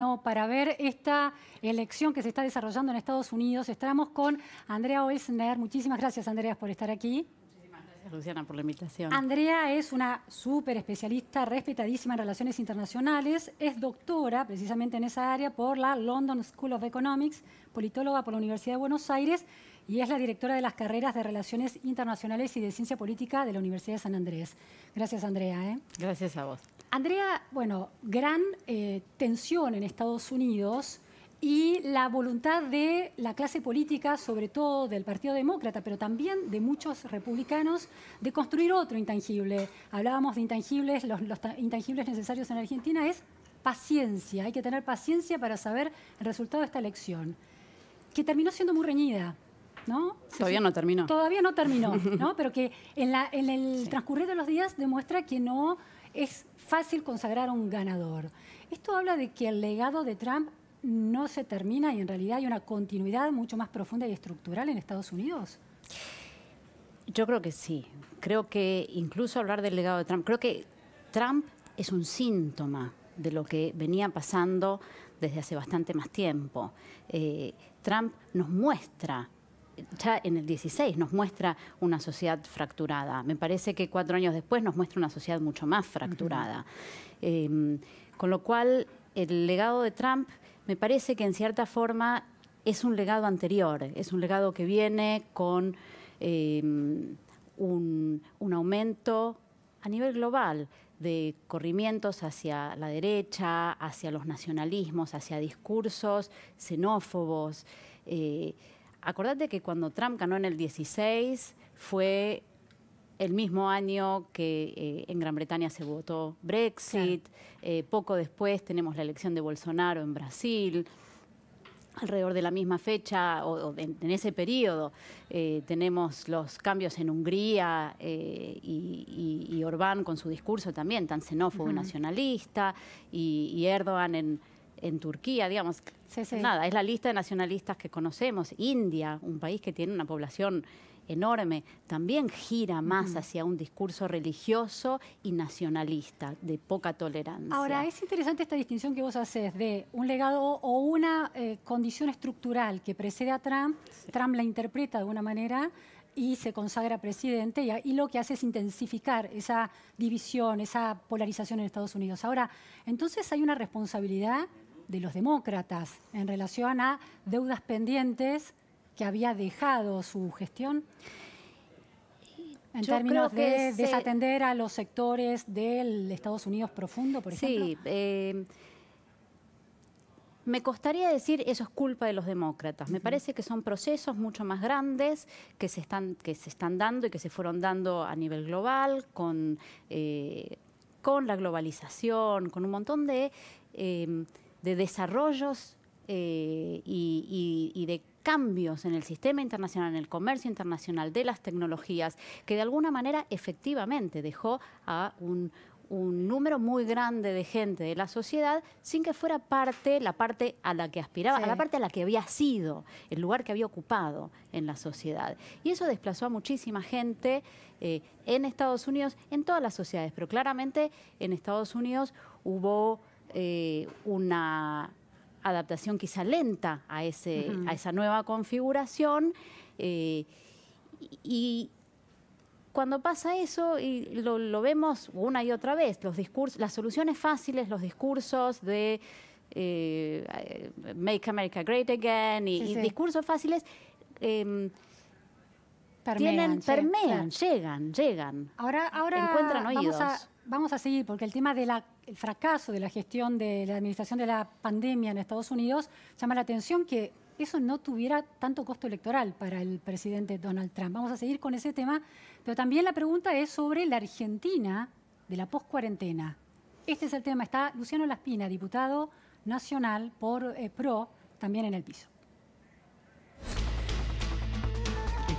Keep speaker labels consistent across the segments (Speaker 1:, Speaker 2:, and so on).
Speaker 1: No, para ver esta elección que se está desarrollando en Estados Unidos. Estamos con Andrea Oelsner. Muchísimas gracias, Andrea, por estar aquí.
Speaker 2: Muchísimas gracias, Luciana, por la invitación.
Speaker 1: Andrea es una súper especialista, respetadísima en relaciones internacionales. Es doctora, precisamente en esa área, por la London School of Economics, politóloga por la Universidad de Buenos Aires y es la directora de las carreras de Relaciones Internacionales y de Ciencia Política de la Universidad de San Andrés. Gracias, Andrea.
Speaker 2: Gracias a vos.
Speaker 1: Andrea, bueno, gran tensión en Estados Unidos y la voluntad de la clase política, sobre todo del Partido Demócrata, pero también de muchos republicanos, de construir otro intangible. Hablábamos de intangibles, los intangibles necesarios en Argentina es paciencia. Hay que tener paciencia para saber el resultado de esta elección, que terminó siendo muy reñida, ¿no?
Speaker 2: Todavía no terminó.
Speaker 1: Todavía no terminó, ¿no? Pero que en el transcurrir de los días demuestra que no es fácil consagrar a un ganador. Esto habla de que el legado de Trump no se termina y en realidad hay una continuidad mucho más profunda y estructural en Estados Unidos.
Speaker 2: Yo creo que sí. Creo que incluso hablar del legado de Trump, creo que Trump es un síntoma de lo que venía pasando desde hace bastante más tiempo. Trump nos muestra, ya en el 16 nos muestra una sociedad fracturada. Me parece que 4 años después nos muestra una sociedad mucho más fracturada. Con lo cual, el legado de Trump me parece que en cierta forma es un legado anterior, es un legado que viene con un aumento a nivel global de corrimientos hacia la derecha, hacia los nacionalismos, hacia discursos xenófobos. Acordate que cuando Trump ganó en el 16 fue el mismo año que en Gran Bretaña se votó Brexit. Claro. Poco después tenemos la elección de Bolsonaro en Brasil. Alrededor de la misma fecha, o en ese periodo, tenemos los cambios en Hungría y Orbán con su discurso también tan xenófobo y nacionalista, y Erdogan en Turquía, digamos. Sí. Nada, es la lista de nacionalistas que conocemos. India, un país que tiene una población enorme, también gira más hacia un discurso religioso y nacionalista, de poca tolerancia.
Speaker 1: Ahora, es interesante esta distinción que vos haces de un legado o una condición estructural que precede a Trump. Sí. Trump la interpreta de alguna manera y se consagra presidente y lo que hace es intensificar esa división, esa polarización en Estados Unidos. Ahora, entonces hay una responsabilidad de los demócratas en relación a deudas pendientes que había dejado su gestión en términos de desatender a los sectores del Estados Unidos profundo, por ejemplo.
Speaker 2: Sí, me costaría decir eso es culpa de los demócratas. Me parece que son procesos mucho más grandes que se están dando y que se fueron dando a nivel global con la globalización, con un montón de desarrollos y de cambios en el sistema internacional, en el comercio internacional, de las tecnologías, que de alguna manera efectivamente dejó a un número muy grande de gente de la sociedad sin que fuera la parte a la que aspiraba, a la parte a la que había sido, el lugar que había ocupado en la sociedad. Y eso desplazó a muchísima gente en Estados Unidos, en todas las sociedades, pero claramente en Estados Unidos hubo una adaptación quizá lenta a esa nueva configuración y cuando pasa eso, y lo vemos una y otra vez, las soluciones fáciles, los discursos de Make America Great Again y discursos fáciles permean, llegan.
Speaker 1: Ahora
Speaker 2: encuentran oídos.
Speaker 1: Vamos a seguir, porque el tema del fracaso de la gestión de la administración de la pandemia en Estados Unidos llama la atención que eso no tuviera tanto costo electoral para el presidente Donald Trump. Vamos a seguir con ese tema, pero también la pregunta es sobre la Argentina de la post-cuarentena. Este es el tema. Está Luciano Laspina, diputado nacional por PRO, también en el piso.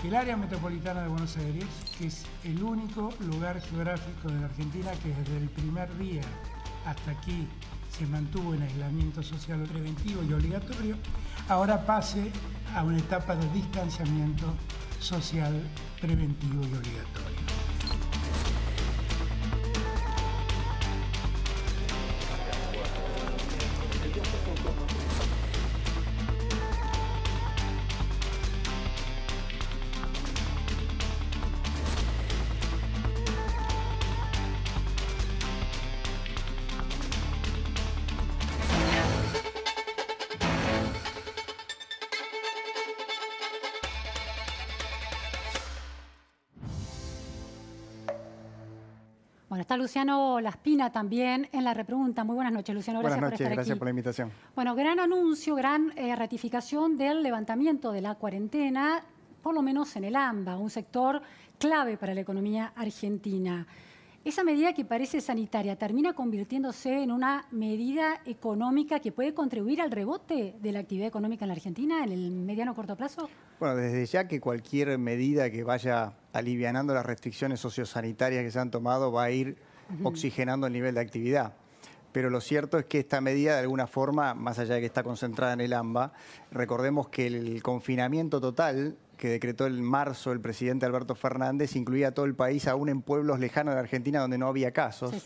Speaker 3: Que el área metropolitana de Buenos Aires es el único lugar geográfico de la Argentina que desde el primer día hasta aquí se mantuvo en aislamiento social preventivo y obligatorio, ahora pase a una etapa de distanciamiento social preventivo y obligatorio.
Speaker 1: Bueno, está Luciano Laspina también en la repregunta. Muy buenas noches, Luciano. Gracias por estar aquí.
Speaker 4: Buenas noches, gracias por la invitación.
Speaker 1: Bueno, gran anuncio, gran ratificación del levantamiento de la cuarentena, por lo menos en el AMBA, un sector clave para la economía argentina. Esa medida que parece sanitaria termina convirtiéndose en una medida económica que puede contribuir al rebote de la actividad económica en la Argentina en el mediano o corto plazo.
Speaker 4: Bueno, desde ya que cualquier medida que vaya alivianando las restricciones sociosanitarias que se han tomado va a ir oxigenando el nivel de actividad. Pero lo cierto es que esta medida, de alguna forma, más allá de que está concentrada en el AMBA, recordemos que el confinamiento total que decretó en marzo el presidente Alberto Fernández incluía a todo el país, aún en pueblos lejanos de la Argentina donde no había casos.
Speaker 1: Sí,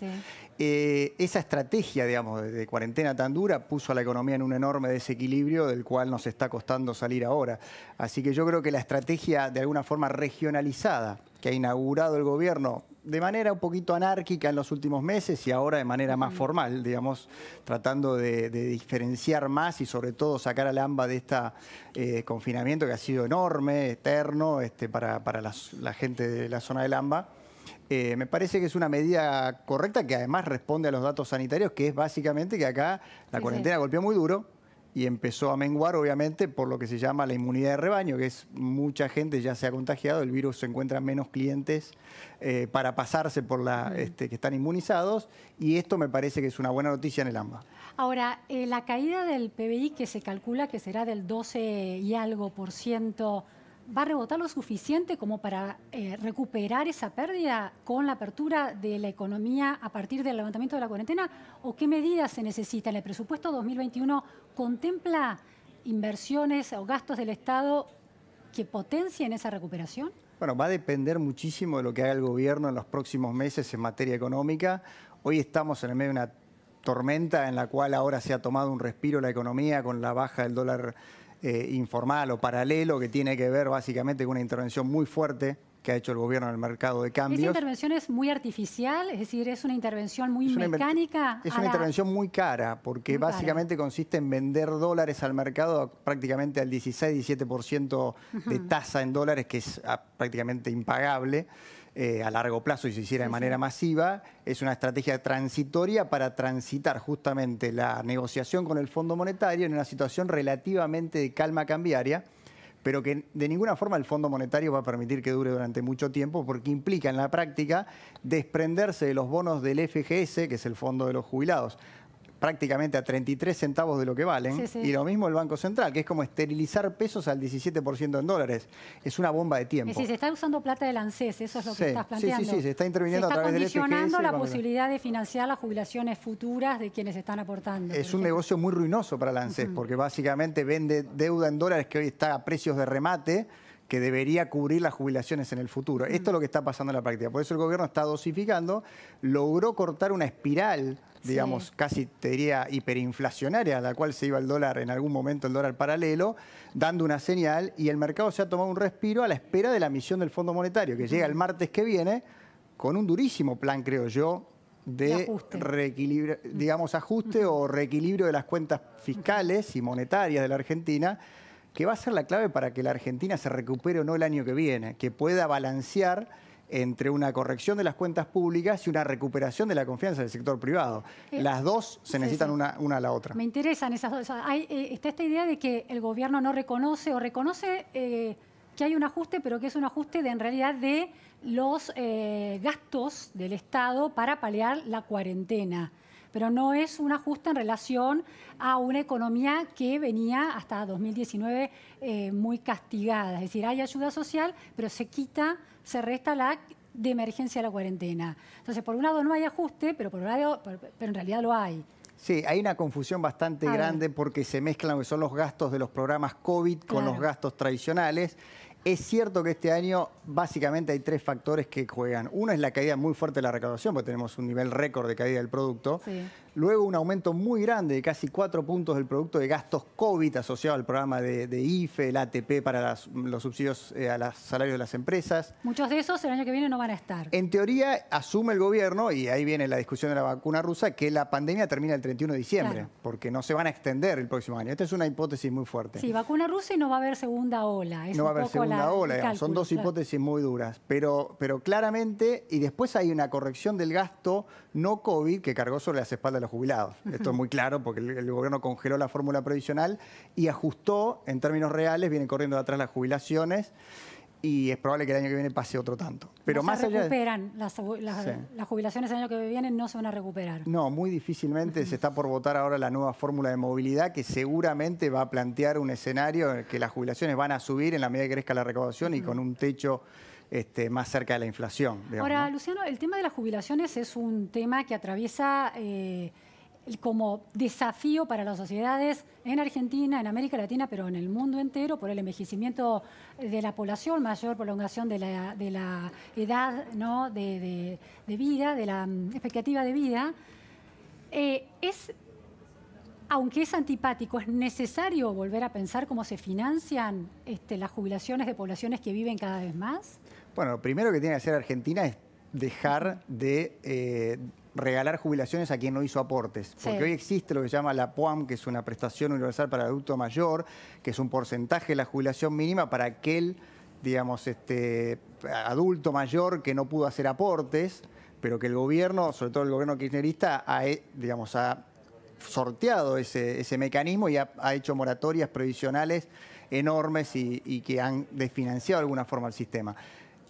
Speaker 1: sí.
Speaker 4: Esa estrategia, digamos, de cuarentena tan dura puso a la economía en un enorme desequilibrio del cual nos está costando salir ahora. Así que yo creo que la estrategia, de alguna forma regionalizada, que ha inaugurado el gobierno de manera un poquito anárquica en los últimos meses y ahora de manera más formal, digamos, tratando de diferenciar más y sobre todo sacar al AMBA de este confinamiento que ha sido enorme, eterno, para la gente de la zona del AMBA. Me parece que es una medida correcta que además responde a los datos sanitarios, que es básicamente que acá la cuarentena golpeó muy duro y empezó a menguar, obviamente, por lo que se llama la inmunidad de rebaño, que es mucha gente ya se ha contagiado, el virus se encuentra menos clientes para pasarse por que están inmunizados, y esto me parece que es una buena noticia en el AMBA.
Speaker 1: Ahora, la caída del PBI, que se calcula que será del 12 y algo %, ¿va a rebotar lo suficiente como para recuperar esa pérdida con la apertura de la economía a partir del levantamiento de la cuarentena? ¿O qué medidas se necesitan? ¿El presupuesto 2021 contempla inversiones o gastos del Estado que potencien esa recuperación?
Speaker 4: Bueno, va a depender muchísimo de lo que haga el gobierno en los próximos meses en materia económica. Hoy estamos en el medio de una tormenta en la cual ahora se ha tomado un respiro la economía con la baja del dólar informal o paralelo, que tiene que ver básicamente con una intervención muy fuerte que ha hecho el gobierno en el mercado de cambios.
Speaker 1: ¿Esa intervención es muy artificial? Es decir, ¿es una intervención muy mecánica?
Speaker 4: Es una intervención muy cara, porque básicamente consiste en vender dólares al mercado prácticamente al 16-17% de tasa en dólares, que es prácticamente impagable a largo plazo y se hiciera de manera masiva. Es una estrategia transitoria para transitar justamente la negociación con el Fondo Monetario en una situación relativamente de calma cambiaria, pero que de ninguna forma el Fondo Monetario va a permitir que dure durante mucho tiempo, porque implica en la práctica desprenderse de los bonos del FGS, que es el Fondo de los Jubilados, prácticamente a 33 centavos de lo que valen, y lo mismo el Banco Central, que es como esterilizar pesos al 17% en dólares. Es una bomba de tiempo.
Speaker 1: Es decir, se está usando plata del ANSES, eso es lo que estás planteando.
Speaker 4: Sí, se está interviniendo a través del FGS.
Speaker 1: Se está condicionando la posibilidad de financiar las jubilaciones futuras de quienes están aportando.
Speaker 4: Es un negocio muy ruinoso para el ANSES, porque básicamente vende deuda en dólares que hoy está a precios de remate, que debería cubrir las jubilaciones en el futuro. Esto es lo que está pasando en la práctica. Por eso el gobierno está dosificando, logró cortar una espiral, digamos, casi te diría hiperinflacionaria, a la cual se iba el dólar en algún momento, el dólar paralelo, dando una señal, y el mercado se ha tomado un respiro a la espera de la misión del Fondo Monetario, que llega el martes que viene con un durísimo plan, creo yo, de reequilibrio, digamos, ajuste o reequilibrio de las cuentas fiscales y monetarias de la Argentina, que va a ser la clave para que la Argentina se recupere o no el año que viene, que pueda balancear entre una corrección de las cuentas públicas y una recuperación de la confianza del sector privado. Las dos se necesitan una a la otra.
Speaker 1: Me interesan esas dos. Está esta idea de que el gobierno no reconoce o reconoce que hay un ajuste, pero que es un ajuste en realidad de los gastos del Estado para paliar la cuarentena. Pero no es un ajuste en relación a una economía que venía hasta 2019 muy castigada. Es decir, hay ayuda social, pero se resta la de emergencia de la cuarentena. Entonces, por un lado no hay ajuste, pero en realidad lo hay.
Speaker 4: Sí, hay una confusión bastante grande porque se mezclan lo que son los gastos de los programas COVID con los gastos tradicionales. Es cierto que este año básicamente hay tres factores que juegan. Uno es la caída muy fuerte de la recaudación, porque tenemos un nivel récord de caída del producto. Luego un aumento muy grande de casi 4 puntos del producto de gastos COVID asociado al programa de IFE, el ATP para los subsidios a los salarios de las empresas.
Speaker 1: Muchos de esos el año que viene no van a estar.
Speaker 4: En teoría asume el gobierno, y ahí viene la discusión de la vacuna rusa, que la pandemia termina el 31 de diciembre,
Speaker 1: claro,
Speaker 4: porque no se van a extender el próximo año. Esta es una hipótesis muy fuerte.
Speaker 1: Sí, vacuna rusa y no va a haber segunda ola.
Speaker 4: No va a haber segunda ola, digamos. Son dos hipótesis muy duras. Pero claramente, y después hay una corrección del gasto no COVID que cargó sobre las espaldas de los jubilados. Esto es muy claro porque el gobierno congeló la fórmula previsional y ajustó, en términos reales, vienen corriendo de atrás las jubilaciones y es probable que el año que viene pase otro tanto. Pero
Speaker 1: no
Speaker 4: más
Speaker 1: se
Speaker 4: allá
Speaker 1: recuperan, las
Speaker 4: Sí.
Speaker 1: jubilaciones el año que viene no se van a recuperar.
Speaker 4: No, muy difícilmente. Se está por votar ahora la nueva fórmula de movilidad que seguramente va a plantear un escenario en el que las jubilaciones van a subir en la medida que crezca la recaudación y con un techo más cerca de la inflación. Digamos,
Speaker 1: ahora,
Speaker 4: ¿no?
Speaker 1: Luciano, el tema de las jubilaciones es un tema que atraviesa como desafío para las sociedades en Argentina, en América Latina, pero en el mundo entero, por el envejecimiento de la población, mayor prolongación de la edad, ¿no?, de vida, de la expectativa de vida. Aunque es antipático, ¿es necesario volver a pensar cómo se financian las jubilaciones de poblaciones que viven cada vez más?
Speaker 4: Bueno, lo primero que tiene que hacer Argentina es dejar de regalar jubilaciones a quien no hizo aportes. Porque
Speaker 1: sí,
Speaker 4: hoy existe lo que se llama la PUAM, que es una prestación universal para el adulto mayor, que es un porcentaje de la jubilación mínima para aquel, digamos, adulto mayor que no pudo hacer aportes, pero que el gobierno, sobre todo el gobierno kirchnerista, ha sorteado ese mecanismo y ha hecho moratorias previsionales enormes y que han desfinanciado de alguna forma el sistema.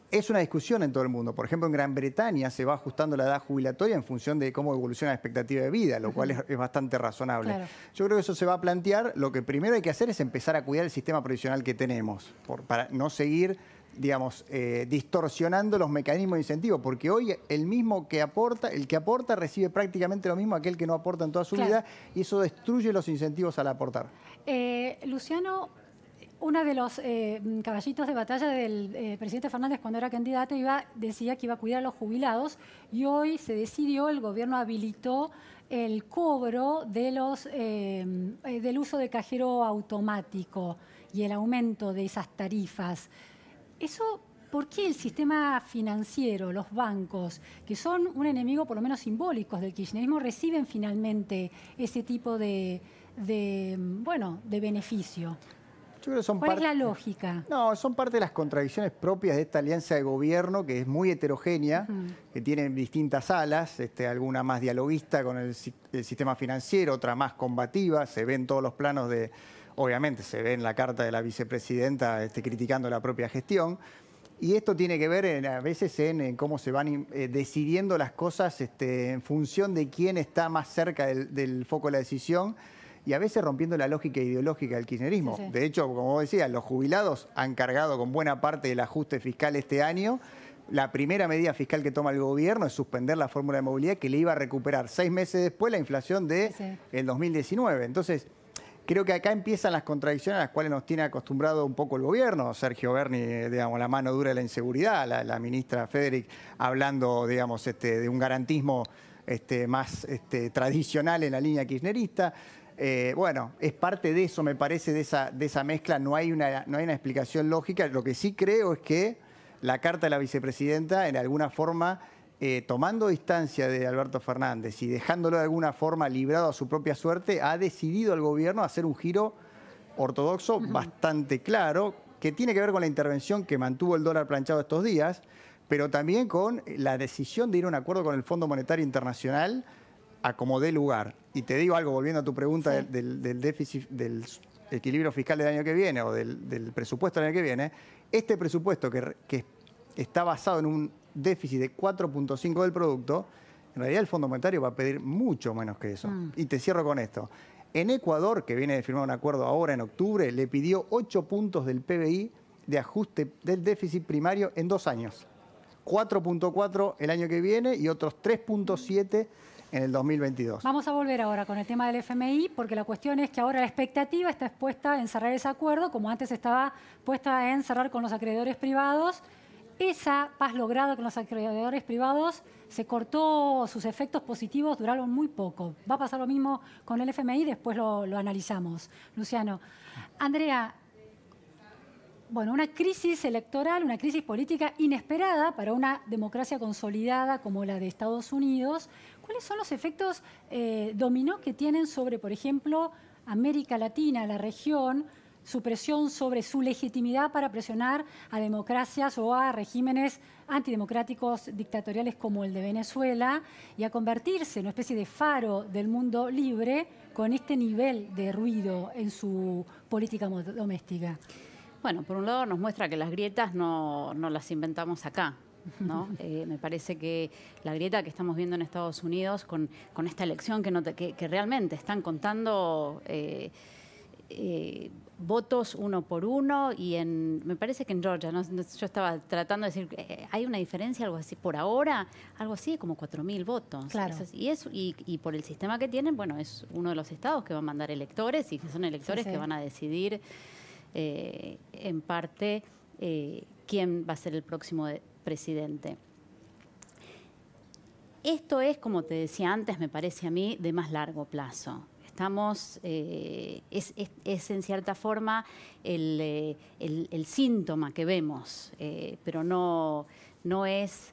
Speaker 4: Es una discusión en todo el mundo. Por ejemplo, en Gran Bretaña se va ajustando la edad jubilatoria en función de cómo evoluciona la expectativa de vida, lo cual es bastante razonable.
Speaker 1: claro.
Speaker 4: Yo creo que eso se va a plantear. Lo que primero hay que hacer es empezar a cuidar el sistema previsional que tenemos, para no seguir, digamos, distorsionando los mecanismos de incentivo, porque hoy el que aporta recibe prácticamente lo mismo aquel que no aporta en toda su vida, y eso destruye los incentivos al aportar.
Speaker 1: Luciano, uno de los caballitos de batalla del presidente Fernández cuando era candidato decía que iba a cuidar a los jubilados, y hoy se decidió, el gobierno habilitó el cobro de del uso de cajero automático y el aumento de esas tarifas. Eso, ¿por qué el sistema financiero, los bancos, que son un enemigo por lo menos simbólico del kirchnerismo, reciben finalmente ese tipo de beneficio?
Speaker 4: Yo creo que son
Speaker 1: ¿Cuál es la lógica?
Speaker 4: No, son parte de las contradicciones propias de esta alianza de gobierno que es muy heterogénea, que tiene distintas alas, alguna más dialoguista con el sistema financiero, otra más combativa, se ve en todos los planos obviamente se ve en la carta de la vicepresidenta criticando la propia gestión. Y esto tiene que ver a veces en cómo se van decidiendo las cosas en función de quién está más cerca del foco de la decisión, y a veces rompiendo la lógica ideológica del kirchnerismo. Sí, sí. De hecho, como vos decías, los jubilados han cargado con buena parte del ajuste fiscal este año. La primera medida fiscal que toma el gobierno es suspender la fórmula de movilidad que le iba a recuperar 6 meses después la inflación del 2019. Entonces, creo que acá empiezan las contradicciones a las cuales nos tiene acostumbrado un poco el gobierno. Sergio Berni, digamos, la mano dura de la inseguridad, la ministra Federic hablando, digamos, de un garantismo más tradicional en la línea kirchnerista. Bueno, es parte de eso, me parece, de esa mezcla. No hay una explicación lógica. Lo que sí creo es que la carta de la vicepresidenta, en alguna forma, tomando distancia de Alberto Fernández y dejándolo de alguna forma librado a su propia suerte, ha decidido el gobierno hacer un giro ortodoxo bastante claro, que tiene que ver con la intervención que mantuvo el dólar planchado estos días, pero también con la decisión de ir a un acuerdo con el Fondo Monetario Internacional a como dé lugar. Y te digo algo, volviendo a tu pregunta del déficit, del equilibrio fiscal del año que viene o del presupuesto del año que viene, este presupuesto que está basado en un déficit de 4.5 del producto, en realidad el Fondo Monetario va a pedir mucho menos que eso. Y te cierro con esto. En Ecuador, que viene de firmar un acuerdo ahora en octubre, le pidió 8 puntos del PBI de ajuste del déficit primario en 2 años. 4.4 el año que viene y otros 3.7 en el 2022.
Speaker 1: Vamos a volver ahora con el tema del FMI, porque la cuestión es que ahora la expectativa está puesta en cerrar ese acuerdo, como antes estaba puesta en cerrar con los acreedores privados, esa paz lograda con los acreedores privados se cortó, sus efectos positivos duraron muy poco. Va a pasar lo mismo con el FMI, después lo analizamos. Luciano. Andrea, bueno, una crisis electoral, una crisis política inesperada para una democracia consolidada como la de Estados Unidos. ¿Cuáles son los efectos dominó que tienen sobre, por ejemplo, América Latina, la región, su presión sobre su legitimidad para presionar a democracias o a regímenes antidemocráticos dictatoriales como el de Venezuela y a convertirse en una especie de faro del mundo libre con este nivel de ruido en su política doméstica?
Speaker 2: Bueno, por un lado nos muestra que las grietas no las inventamos acá, ¿no? Me parece que la grieta que estamos viendo en Estados Unidos con esta elección que realmente están contando votos uno por uno y me parece que en Georgia, yo estaba tratando de decir, hay una diferencia, algo así, por ahora, algo así como 4.000 votos.
Speaker 1: Claro.
Speaker 2: Y por el sistema que tienen, bueno, es uno de los estados que va a mandar electores y que son electores que van a decidir en parte quién va a ser el próximo presidente. Esto es, como te decía antes, me parece a mí, de más largo plazo. Estamos, es en cierta forma el síntoma que vemos, pero no es...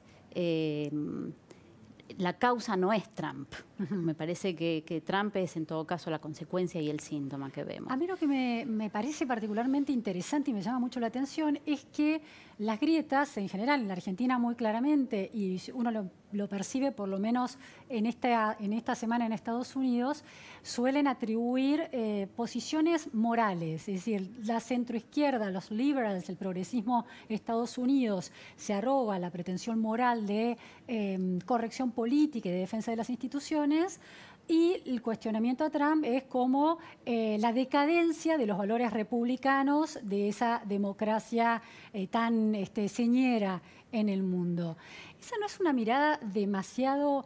Speaker 2: la causa no es Trump. Me parece que Trump es en todo caso la consecuencia y el síntoma que vemos.
Speaker 1: A mí lo que me parece particularmente interesante y me llama mucho la atención es que las grietas, en general en la Argentina muy claramente, y uno lo percibe por lo menos en esta semana en Estados Unidos, suelen atribuir posiciones morales. Es decir, la centroizquierda, los liberals, el progresismo de Estados Unidos se arroga la pretensión moral de corrección política y de defensa de las instituciones, y el cuestionamiento a Trump es como la decadencia de los valores republicanos de esa democracia tan señera en el mundo. ¿Esa no es una mirada demasiado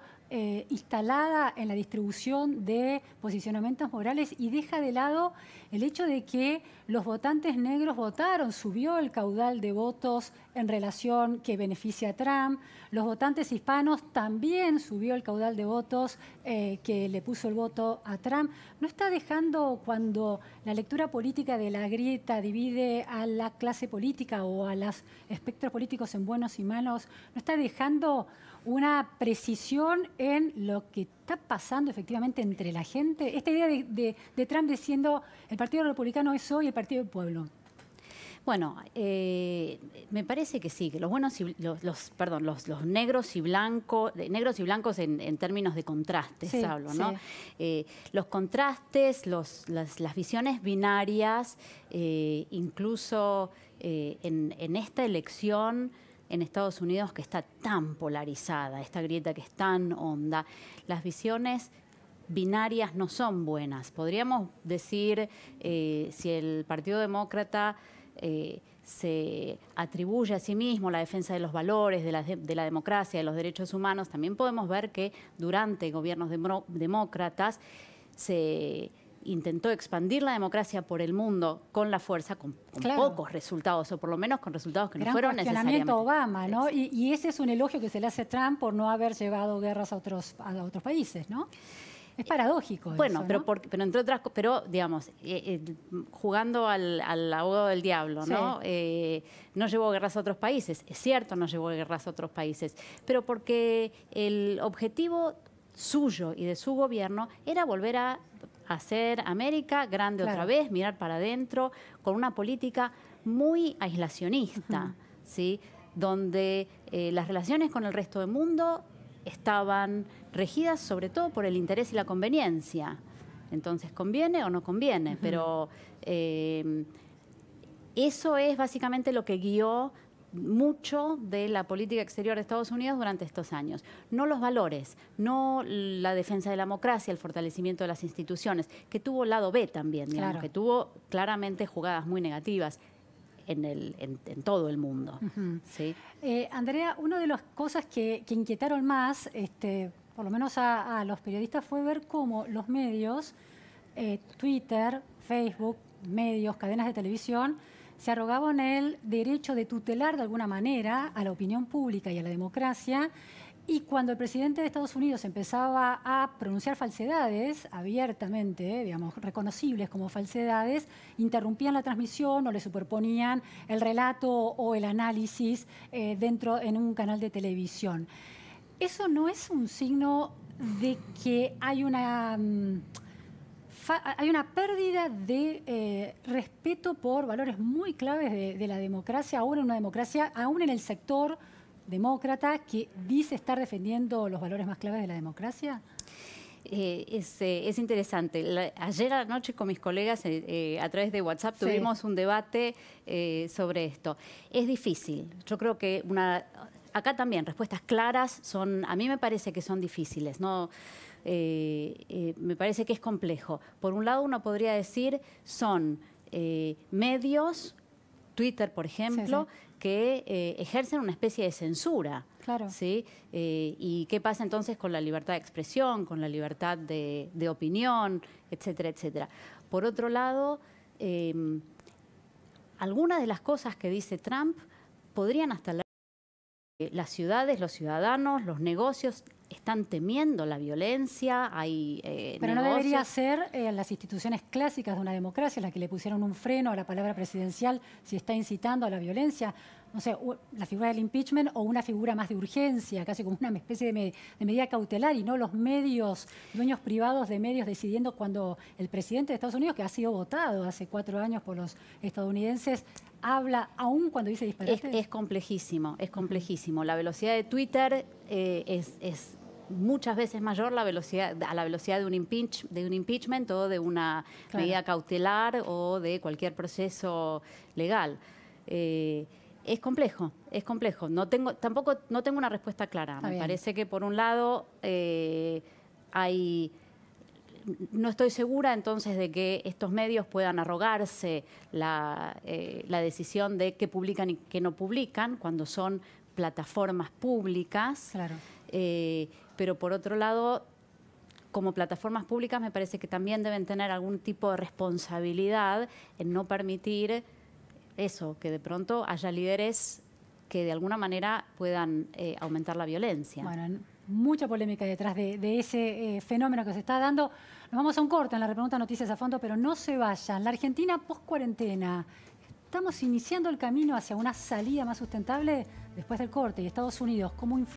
Speaker 1: instalada en la distribución de posicionamientos morales y deja de lado el hecho de que los votantes negros votaron, subió el caudal de votos en relación que beneficia a Trump, los votantes hispanos también subió el caudal de votos que le puso el voto a Trump? ¿No está dejando, cuando la lectura política de la grieta divide a la clase política o a los espectros políticos en buenos y malos, no está dejando una precisión en lo que está pasando efectivamente entre la gente? Esta idea de Trump diciendo el Partido Republicano es hoy el Partido del Pueblo.
Speaker 2: Bueno, me parece que sí, que los buenos y los negros y blancos en términos de contrastes, sí, hablo, ¿no? Sí. Los contrastes, las visiones binarias, incluso en esta elección en Estados Unidos que está tan polarizada, esta grieta que es tan honda, las visiones binarias no son buenas. Podríamos decir, si el Partido Demócrata se atribuye a sí mismo la defensa de los valores, de la democracia, de los derechos humanos, también podemos ver que durante gobiernos demócratas se intentó expandir la democracia por el mundo con la fuerza, con pocos resultados, o por lo menos con resultados que no fueron necesariamente.
Speaker 1: Obama, ¿no? Y ese es un elogio que se le hace a Trump por no haber llevado guerras a otros países, ¿no? Es paradójico.
Speaker 2: Bueno,
Speaker 1: eso,
Speaker 2: pero,
Speaker 1: ¿no?
Speaker 2: pero entre otras cosas, pero digamos, jugando al abogado del diablo, ¿no? Sí. No llevó guerras a otros países. Es cierto, no llevó guerras a otros países, pero porque el objetivo suyo y de su gobierno era volver a hacer América grande otra vez, mirar para adentro, con una política muy aislacionista, ¿sí? Donde las relaciones con el resto del mundo estaban regidas sobre todo por el interés y la conveniencia. Entonces, ¿conviene o no conviene? Pero eso es básicamente lo que guió mucho de la política exterior de Estados Unidos durante estos años. No los valores, no la defensa de la democracia, el fortalecimiento de las instituciones, que tuvo lado B también, digamos, que tuvo claramente jugadas muy negativas en todo el mundo. ¿Sí?
Speaker 1: Andrea, una de las cosas que inquietaron más, por lo menos a los periodistas, fue ver cómo los medios, Twitter, Facebook, medios, cadenas de televisión, se arrogaban el derecho de tutelar de alguna manera a la opinión pública y a la democracia. Y cuando el presidente de Estados Unidos empezaba a pronunciar falsedades abiertamente, digamos, reconocibles como falsedades, interrumpían la transmisión o le superponían el relato o el análisis en un canal de televisión. ¿Eso no es un signo de que hay una pérdida de respeto por valores muy claves de la democracia, aún en una democracia, aún en el sector demócrata que dice estar defendiendo los valores más claves de la democracia?
Speaker 2: Es interesante. Ayer anoche con mis colegas a través de WhatsApp tuvimos un debate sobre esto. Es difícil. Yo creo que acá también respuestas claras a mí me parece que son difíciles, ¿no? Me parece que es complejo. Por un lado, uno podría decir son medios, Twitter, por ejemplo, que ejercen una especie de censura.
Speaker 1: Claro.
Speaker 2: ¿Sí? ¿Y qué pasa entonces con la libertad de expresión, con la libertad de opinión, etcétera, etcétera? Por otro lado, algunas de las cosas que dice Trump podrían hasta las ciudades, los ciudadanos, los negocios están temiendo la violencia, hay
Speaker 1: Pero no debería ser las instituciones clásicas de una democracia las que le pusieron un freno a la palabra presidencial si está incitando a la violencia. No sé, la figura del impeachment o una figura más de urgencia, casi como una especie de medida cautelar, y no los medios, dueños privados de medios decidiendo cuando el presidente de Estados Unidos, que ha sido votado hace 4 años por los estadounidenses, habla aún cuando dice disparate.
Speaker 2: Es complejísimo, es complejísimo. La velocidad de Twitter es muchas veces mayor a la velocidad de un impeachment o de una medida cautelar o de cualquier proceso legal. Es complejo, es complejo. Tampoco no tengo una respuesta clara. Me parece que por un lado no estoy segura entonces de que estos medios puedan arrogarse la decisión de qué publican y qué no publican cuando son plataformas públicas.
Speaker 1: Claro.
Speaker 2: Pero por otro lado, como plataformas públicas me parece que también deben tener algún tipo de responsabilidad en no permitir eso, que de pronto haya líderes que de alguna manera puedan aumentar la violencia.
Speaker 1: Bueno, mucha polémica detrás de ese fenómeno que se está dando. Nos vamos a un corte en la repregunta Noticias a Fondo, pero no se vayan. La Argentina post-cuarentena, ¿estamos iniciando el camino hacia una salida más sustentable? Después del corte, y Estados Unidos, ¿cómo influye?